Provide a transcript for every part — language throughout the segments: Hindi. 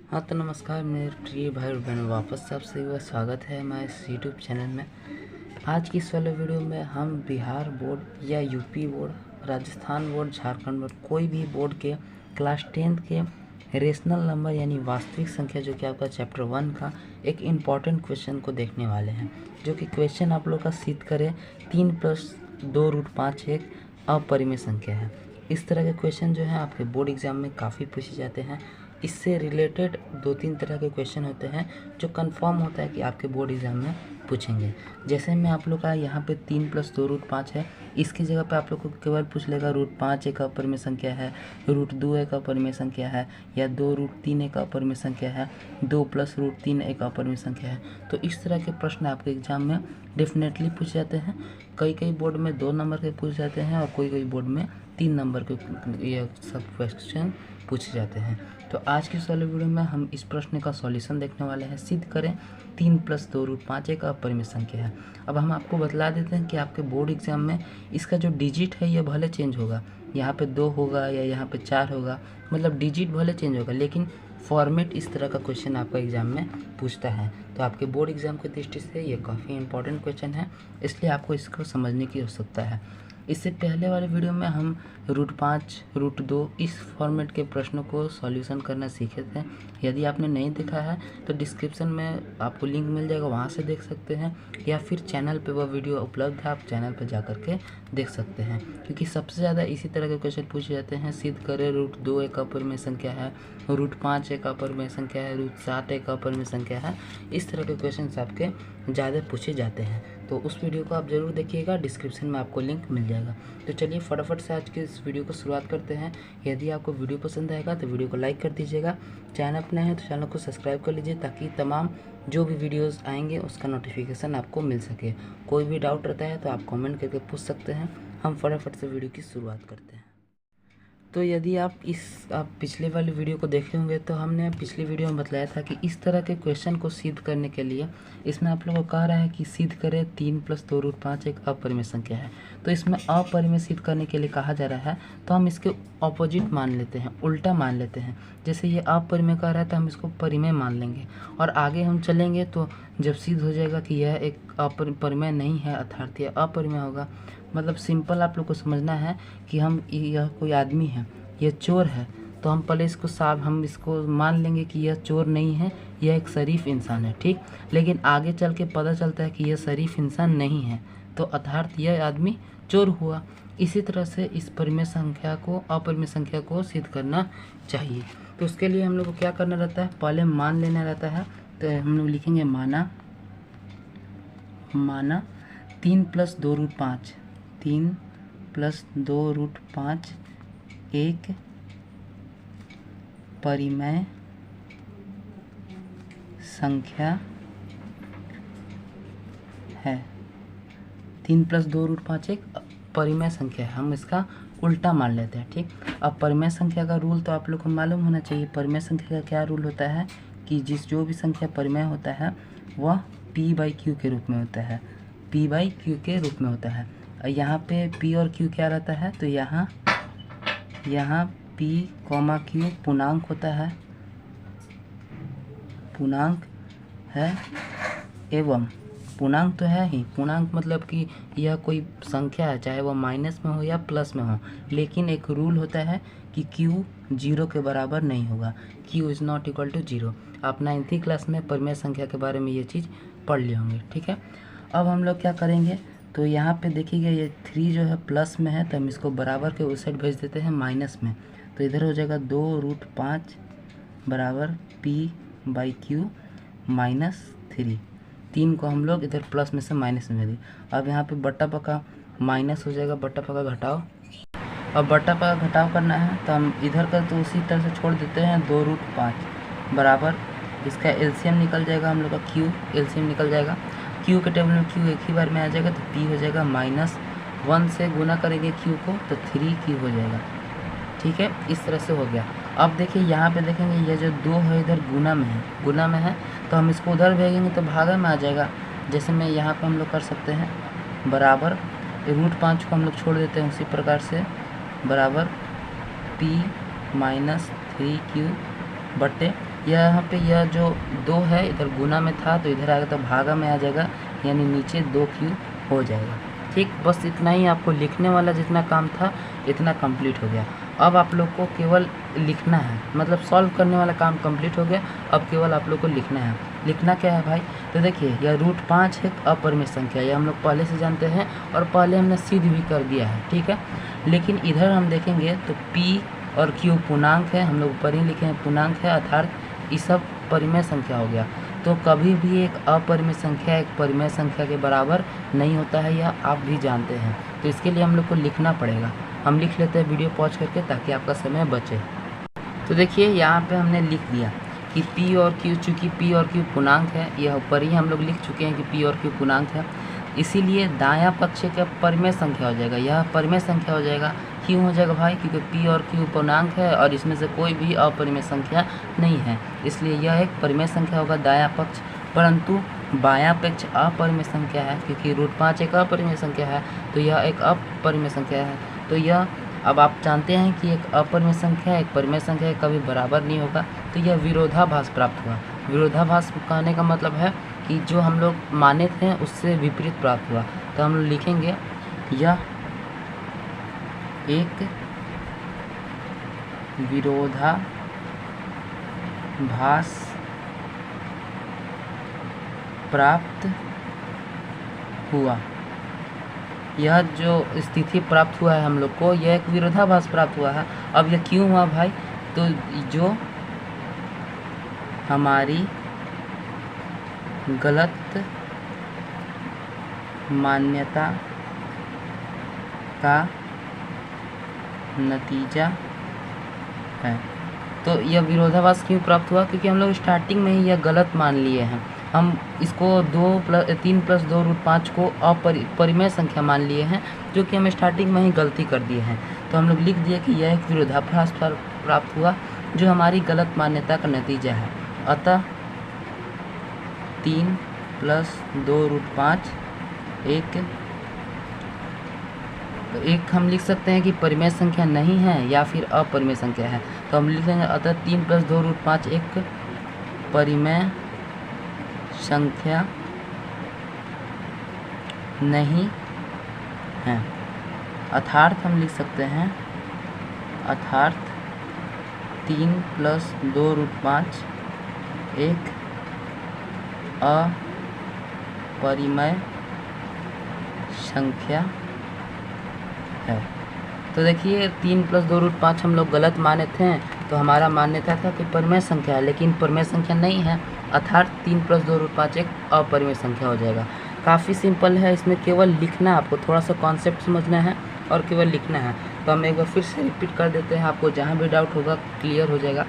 हाँ तो नमस्कार मेरे प्रिय भाई और बहनों, वापस से आपसे एक बार स्वागत है हमारे इस यूट्यूब चैनल में। आज की इस वाले वीडियो में हम बिहार बोर्ड या UP board, Rajasthan board, Jharkhand board, कोई भी बोर्ड के क्लास 10th के रेशनल नंबर यानी वास्तविक संख्या जो कि आपका चैप्टर 1 का एक इम्पॉर्टेंट क्वेश्चन को देखने वाले हैं। जो कि क्वेश्चन आप लोग का सिद्ध करें 3+2√5 एक अपरिमेय संख्या है। इस तरह के क्वेश्चन जो है आपके बोर्ड एग्जाम में काफ़ी पूछे जाते हैं। इससे रिलेटेड 2-3 तरह के क्वेश्चन होते हैं जो कंफर्म होता है कि आपके बोर्ड एग्जाम में पूछेंगे। जैसे मैं आप लोग का यहाँ पे 3+2√5 है, इसकी जगह पे आप लोग को केवल पूछ लेगा √5 एक अपरिमेय संख्या है, √2 एक अपरिमेय संख्या है, या 2√3 एक अपरिमेय संख्या है, 2+√3 एक अपरिमेय संख्या है। तो इस तरह के प्रश्न आपके एग्जाम में डेफिनेटली पूछ जाते हैं। कई बोर्ड में 2 नंबर के पूछ जाते हैं और कोई बोर्ड में 3 नंबर के ये सब क्वेश्चन पूछे जाते हैं। तो आज की इस वाले वीडियो में हम इस प्रश्न का सॉल्यूशन देखने वाले हैं। सिद्ध करें 3+2√5 एक अपरिमेय संख्या है। अब हम आपको बतला देते हैं कि आपके बोर्ड एग्जाम में इसका जो डिजिट है ये भले चेंज होगा, यहाँ पे 2 होगा या यहाँ पे 4 होगा, मतलब डिजिट भले चेंज होगा, लेकिन फॉर्मेट इस तरह का क्वेश्चन आपका एग्जाम में पूछता है। तो आपके बोर्ड एग्जाम की दृष्टि से ये काफ़ी इंपॉर्टेंट क्वेश्चन है, इसलिए आपको इसको समझने की आवश्यकता है। इससे पहले वाले वीडियो में हम √5, √2 इस फॉर्मेट के प्रश्नों को सॉल्यूशन करना सीखे थे। यदि आपने नहीं देखा है तो डिस्क्रिप्शन में आपको लिंक मिल जाएगा, वहाँ से देख सकते हैं, या फिर चैनल पे वह वीडियो उपलब्ध है, आप चैनल पर जा कर के देख सकते हैं। क्योंकि सबसे ज़्यादा इसी तरह के क्वेश्चन पूछे जाते हैं। सिद्ध करें √2 एक अपरिमेय संख्या है, √5 एक अपरिमेय संख्या है, √7 एक अपरिमेय संख्या है। इस तरह के क्वेश्चन आपके ज़्यादा पूछे जाते हैं। तो उस वीडियो को आप ज़रूर देखिएगा, डिस्क्रिप्शन में आपको लिंक मिल जाएगा। तो चलिए फटाफट से आज के इस वीडियो को शुरुआत करते हैं। यदि आपको वीडियो पसंद आएगा तो वीडियो को लाइक कर दीजिएगा, चैनल पर नए हैं तो चैनल को सब्सक्राइब कर लीजिए, ताकि तमाम जो भी वीडियोस आएंगे उसका नोटिफिकेशन आपको मिल सके। कोई भी डाउट रहता है तो आप कमेंट करके पूछ सकते हैं। हम फटाफट से वीडियो की शुरुआत करते हैं। तो यदि आप पिछले वाले वीडियो को देखे होंगे तो हमने पिछली वीडियो में बताया था कि इस तरह के क्वेश्चन को सिद्ध करने के लिए इसमें आप लोगों को कह रहा है कि सिद्ध करें 3+2√5 एक अपरिमेय संख्या है। तो इसमें अपरिमेय सिद्ध करने के लिए कहा जा रहा है, तो हम इसके ऑपोजिट मान लेते हैं, उल्टा मान लेते हैं। जैसे ये अपरिमेय कह रहा है तो हम इसको परिमेय मान लेंगे, और आगे हम चलेंगे तो जब सिद्ध हो जाएगा कि यह एक परिमेय नहीं है अर्थात यह अपरिमेय होगा। मतलब सिंपल आप लोग को समझना है कि यह कोई आदमी है, यह चोर है, तो हम पहले हम इसको मान लेंगे कि यह चोर नहीं है, यह एक शरीफ इंसान है, ठीक। लेकिन आगे चल के पता चलता है कि यह शरीफ इंसान नहीं है, तो अर्थात यह आदमी चोर हुआ। इसी तरह से इस अपरिमेय संख्या को सिद्ध करना चाहिए। तो उसके लिए हम लोग को क्या करना रहता है, पहले मान लेना रहता है। तो हम लोग लिखेंगे माना 3+2√5 3+2√5 एक परिमेय संख्या है। 3+2√5 एक परिमेय संख्या है, हम इसका उल्टा मान लेते हैं, ठीक। अब परिमेय संख्या का रूल तो आप लोग को मालूम होना चाहिए। परिमेय संख्या का क्या रूल होता है कि जो भी संख्या परिमेय होता है वह p/q के रूप में होता है, p/q के रूप में होता है। यहाँ पे p और q क्या रहता है, तो यहाँ p, q पूर्णांक होता है, पूर्णांक है, एवं पूर्णांक तो है ही। पूर्णांक मतलब कि यह कोई संख्या है, चाहे वह माइनस में हो या प्लस में हो, लेकिन एक रूल होता है कि q 0 के बराबर नहीं होगा, q is not equal to 0। आप 9th क्लास में परिमेय संख्या के बारे में ये चीज़ पढ़ लिए होंगे, ठीक है। अब हम लोग क्या करेंगे, तो यहाँ पे देखिएगा ये 3 जो है प्लस में है, तो हम इसको बराबर के उस साइड भेज देते हैं माइनस में। तो इधर हो जाएगा 2√5 बराबर p/q -3। 3 को हम लोग इधर प्लस में से माइनस में भेज। अब यहाँ पे बट्टा पका माइनस हो जाएगा, बट्टा पका घटाओ। अब बट्टा पका घटाव करना है तो हम इधर का तो उसी तरह से छोड़ देते हैं। 2√5 बराबर इसका एलसीएम निकल जाएगा, हम लोग का q एलसीएम निकल जाएगा। q के टेबल में q एक ही बार में आ जाएगा, तो p हो जाएगा -1 से गुना करेंगे q को तो 3q हो जाएगा, ठीक है। इस तरह से हो गया। अब देखिए यहाँ पे देखेंगे ये जो 2 है इधर गुना में है, तो हम इसको उधर भेजेंगे तो भागा में आ जाएगा। जैसे मैं यहाँ पे हम लोग कर सकते हैं बराबर √5 को हम लोग छोड़ देते हैं, उसी प्रकार से बराबर p -3q बटे यहाँ पे यह जो 2 है इधर गुना में था तो इधर आएगा तो भागा में आ जाएगा, यानी नीचे 2q हो जाएगा। ठीक, बस इतना ही आपको लिखने वाला जितना काम था इतना कंप्लीट हो गया। अब आप लोग को केवल लिखना है, मतलब सॉल्व करने वाला काम कंप्लीट हो गया। अब केवल आप लोग को लिखना है। लिखना क्या है भाई, तो देखिए यह √5 एक अपरिमेय संख्या है, यह हम लोग पहले से जानते हैं और पहले हमने सिद्ध भी कर दिया है। ठीक है, लेकिन इधर हम देखेंगे तो p और q पूर्णांक है, हम लोग ऊपर ही लिखे हैं पूर्णांक है, अर्थात ये सब परिमेय संख्या हो गया। तो कभी भी एक अपरिमेय संख्या एक परिमेय संख्या के बराबर नहीं होता है, यह आप भी जानते हैं। तो इसके लिए हम लोग को लिखना पड़ेगा। हम लिख लेते हैं वीडियो पॉज करके ताकि आपका समय बचे। तो देखिए यहाँ पे हमने लिख दिया कि p और q, चूँकि p और q पूर्णांक है, यह ऊपर ही हम लोग लिख चुके हैं कि p और q पूर्णांक है, इसीलिए दायां पक्ष का परिमेय संख्या हो जाएगा, यह परिमेय संख्या हो जाएगा। क्यों हो जाएगा भाई, क्योंकि p और q पूर्णांक है और इसमें से कोई भी अपरिमेय संख्या नहीं है, इसलिए यह एक परिमेय संख्या होगा दायां पक्ष। परंतु बायां पक्ष अपरिमेय संख्या है, क्योंकि √5 एक अपरिमेय संख्या है, तो यह एक अपरिमेय संख्या है। तो यह अब आप जानते हैं कि एक अपरिमेय संख्या एक परिमेय संख्या कभी बराबर नहीं होगा, तो यह विरोधाभास प्राप्त हुआ। विरोधाभास कहने का मतलब है कि जो हम लोग माने थे उससे विपरीत प्राप्त हुआ। तो हम लोग लिखेंगे यह एक विरोधाभास प्राप्त हुआ। यह जो स्थिति प्राप्त हुआ है हम लोग को, यह एक विरोधाभास प्राप्त हुआ है। अब यह क्यों हुआ भाई, तो जो हमारी गलत मान्यता का नतीजा है। तो यह विरोधाभास क्यों प्राप्त हुआ, क्योंकि हम लोग स्टार्टिंग में ही यह गलत मान लिए हैं। हम इसको 3 + 2 √5 को अपरिमेय संख्या मान लिए हैं, जो कि हम स्टार्टिंग में ही गलती कर दिए हैं। तो हम लोग लिख दिए कि यह एक विरोधाभास प्राप्त हुआ जो हमारी गलत मान्यता का नतीजा है। अतः 3 + 2 √5 एक हम लिख सकते हैं कि परिमेय संख्या नहीं है या फिर अपरिमेय संख्या है। तो हम लिखेंगे अतः 3 + 2 √5 एक परिमेय संख्या नहीं है। अर्थात हम लिख सकते हैं अर्थात 3 + 2 √5 एक अपरिमेय संख्या है। तो देखिए 3 + 2 √5 हम लोग गलत माने थे, तो हमारा मान्यता था कि परिमेय संख्या है, लेकिन परिमेय संख्या नहीं है, अर्थात 3 + 2 √5 एक अपरिमेय संख्या हो जाएगा। काफ़ी सिंपल है, इसमें केवल लिखना, आपको थोड़ा सा कॉन्सेप्ट समझना है और केवल लिखना है। तो हम एक बार फिर से रिपीट कर देते हैं, आपको जहाँ भी डाउट होगा क्लियर हो जाएगा।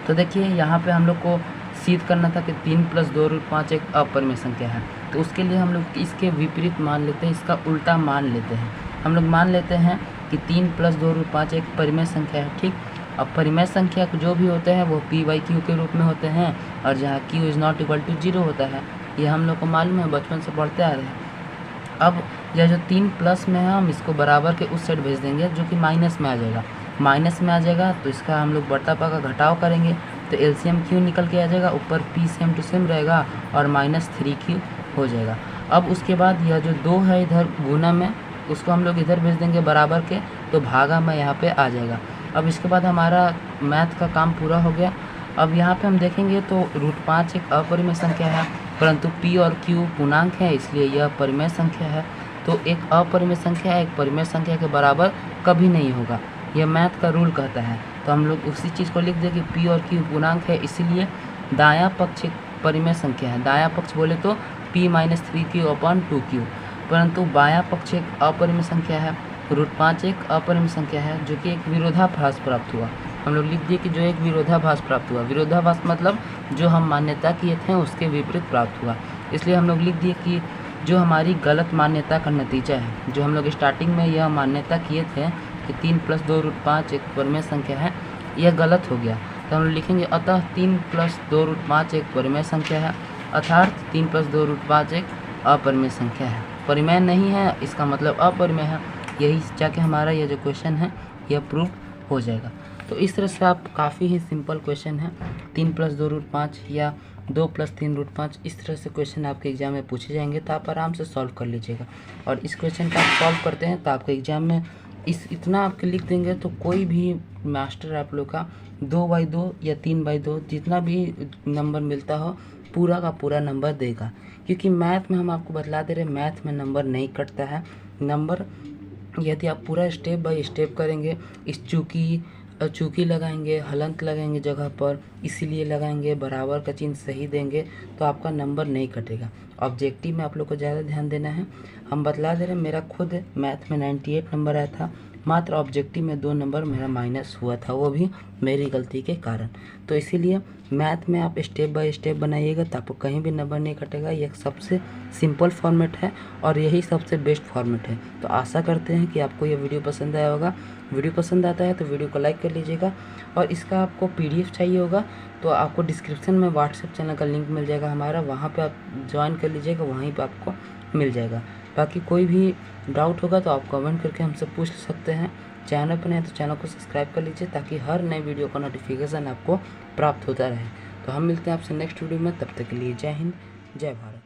तो देखिए यहाँ पे हम लोग को सिद्ध करना था कि 3 + 2 √5 एक अपरिमेय संख्या है। तो उसके लिए हम लोग इसके विपरीत मान लेते हैं, इसका उल्टा मान लेते हैं। हम लोग मान लेते हैं कि 3 + 2 √5 एक परिमेय संख्या है। ठीक, अब परिमेय संख्या जो भी होते हैं वो p/q के रूप में होते हैं, और जहाँ q ≠ 0 होता है, ये हम लोग को मालूम है, बचपन से पढ़ते आ रहे हैं। अब यह जो 3 प्लस में है, हम इसको बराबर के उस साइड भेज देंगे, जो कि माइनस में आ जाएगा। माइनस में आ जाएगा तो इसका हम लोग बटा का घटाव करेंगे, तो एलसीएम q निकल के आ जाएगा, ऊपर p सेम टू सेम रहेगा और -3q हो जाएगा। अब उसके बाद यह जो 2 है इधर गुना में, उसको हम लोग इधर भेज देंगे बराबर के, तो भागा में यहाँ पे आ जाएगा। अब इसके बाद हमारा मैथ का काम पूरा हो गया। अब यहाँ पे हम देखेंगे तो √5 एक अपरिमेय संख्या है, परंतु p और q पूर्णांक है, इसलिए यह परिमेय संख्या है। तो एक अपरिमेय संख्या एक परिमेय संख्या के बराबर कभी नहीं होगा, यह मैथ का रूल कहता है। तो हम लोग उसी चीज़ को लिख दें कि p और q पूर्णांक है, इसीलिए दायां पक्ष एक परिमेय संख्या है। दायां पक्ष बोले तो p - 3q/2q, परंतु बायां पक्ष एक अपरिमेय संख्या है। √5 एक अपरिमेय संख्या है जो कि एक विरोधाभास प्राप्त हुआ। हम लोग लिख दिए कि जो एक विरोधाभास प्राप्त हुआ। विरोधाभास मतलब जो हम मान्यता किए थे उसके विपरीत प्राप्त हुआ, इसलिए हम लोग लिख दिए कि जो हमारी गलत मान्यता का नतीजा है, जो हम लोग स्टार्टिंग में यह मान्यता किए थे कि 3 + 2 √5 एक परिमेय संख्या है, यह गलत हो गया। तो हम लोग लिखेंगे अतः 3 + 2 √5 एक परिमेय संख्या है, अर्थात 3 + 2 √5 एक अपरिमेय संख्या है। परिमेय नहीं है, इसका मतलब अपरिमेय है। यही जाके हमारा यह जो क्वेश्चन है यह प्रूफ हो जाएगा। तो इस तरह से आप काफ़ी ही सिंपल क्वेश्चन है, 3 + 2 √ 5 या 2 + 3 √ 5, इस तरह से क्वेश्चन आपके एग्जाम में पूछे जाएंगे, तो आप आराम से सॉल्व कर लीजिएगा। और इस क्वेश्चन का आप सॉल्व करते हैं तो आपके एग्जाम में इतना आपके लिख देंगे तो कोई भी मास्टर आप लोग का 2/2 या 3/2 जितना भी नंबर मिलता हो पूरा का पूरा नंबर देगा। क्योंकि मैथ में हम आपको बतला दे रहे हैं, मैथ में नंबर नहीं कटता है। नंबर यदि आप पूरा स्टेप बाय स्टेप करेंगे, इस चूकी लगाएंगे, हलंत लगाएंगे जगह पर, इसीलिए लगाएंगे, बराबर का चिन्ह सही देंगे, तो आपका नंबर नहीं कटेगा। ऑब्जेक्टिव में आप लोग को ज़्यादा ध्यान देना है। हम बतला दे रहे हैं, मेरा खुद मैथ में 98 नंबर आया था, मात्र ऑब्जेक्टिव में 2 नंबर मेरा माइनस हुआ था, वो भी मेरी गलती के कारण। तो इसीलिए मैथ में आप स्टेप बाय स्टेप बनाइएगा तो आपको कहीं भी नंबर नहीं कटेगा। ये सबसे सिंपल फॉर्मेट है और यही सबसे बेस्ट फॉर्मेट है। तो आशा करते हैं कि आपको ये वीडियो पसंद आया होगा। वीडियो पसंद आता है तो वीडियो को लाइक कर लीजिएगा, और इसका आपको PDF चाहिए होगा तो आपको डिस्क्रिप्शन में व्हाट्सएप चैनल का लिंक मिल जाएगा हमारा, वहाँ पर आप ज्वाइन कर लीजिएगा, वहीं पर आपको मिल जाएगा। बाकी कोई भी डाउट होगा तो आप कमेंट करके हमसे पूछ सकते हैं। चैनल पर नहीं तो चैनल को सब्सक्राइब कर लीजिए ताकि हर नए वीडियो का नोटिफिकेशन आपको प्राप्त होता रहे। तो हम मिलते हैं आपसे नेक्स्ट वीडियो में, तब तक के लिए जय हिंद, जय भारत।